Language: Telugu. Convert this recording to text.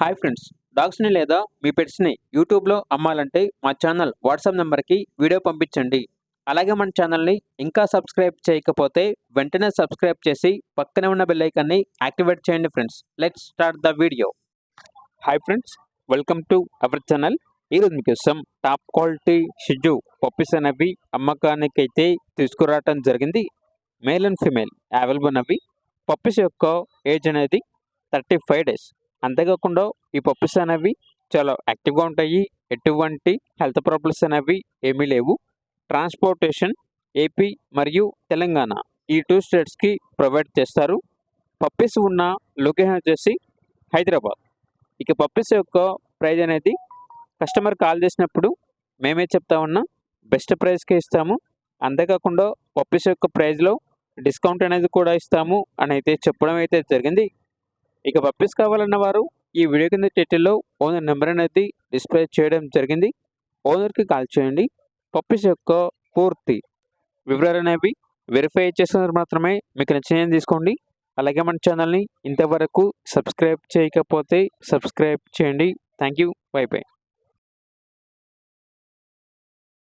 హాయ్ ఫ్రెండ్స్, డాగ్స్ని లేదా మీ పెట్స్ని యూట్యూబ్లో అమ్మాలంటే మా ఛానల్ వాట్సాప్ నెంబర్కి వీడియో పంపించండి. అలాగే మన ఛానల్ని ఇంకా సబ్స్క్రైబ్ చేయకపోతే వెంటనే సబ్స్క్రైబ్ చేసి పక్కనే ఉన్న బెల్ ఐకాన్ని యాక్టివేట్ చేయండి friends. Let's start the video. Hi friends, welcome to our channel. ఈరోజు మీకోసం టాప్ క్వాలిటీ షిజు పప్పీస్ అనేవి అమ్మకానికి అయితే తీసుకురావటం జరిగింది. మేల్ అండ్ ఫీమేల్ అవైలబుల్ అనేవి. పప్పీస్ యొక్క ఏజ్ అనేది 35 days. అంతేకాకుండా ఈ పప్పీస్ అనేవి చాలా యాక్టివ్గా ఉంటాయి. ఎటువంటి హెల్త్ ప్రాబ్లమ్స్ అనేవి ఏమీ లేవు. ట్రాన్స్పోర్టేషన్ ఏపీ మరియు తెలంగాణ ఈ 2 స్టేట్స్కి ప్రొవైడ్ చేస్తారు. పప్పీస్ ఉన్న లొకేషన్ వచ్చేసి హైదరాబాద్. ఇక పప్పీస్ యొక్క ప్రైజ్ అనేది కస్టమర్ కాల్ చేసినప్పుడు మేమే చెప్తా ఉన్నా బెస్ట్ ప్రైస్కే ఇస్తాము. అంతేకాకుండా పప్పీస్ యొక్క ప్రైజ్లో డిస్కౌంట్ అనేది కూడా ఇస్తాము అని అయితే చెప్పడం అయితే జరిగింది. ఇక పప్పీస్ కావాలన్న వారు ఈ వీడియో కింద టైటిల్లో ఓనర్ నెంబర్ అనేది డిస్ప్లే చేయడం జరిగింది. ఓనర్కి కాల్ చేయండి. పప్పీస్ యొక్క పూర్తి వివరాలు అనేవి వెరిఫై చేసినారు మాత్రమే మీకు నచ్చినవి తీసుకోండి. అలాగే మన ఛానల్ని ఇంతవరకు సబ్స్క్రైబ్ చేయకపోతే సబ్స్క్రైబ్ చేయండి. Thank you. By by.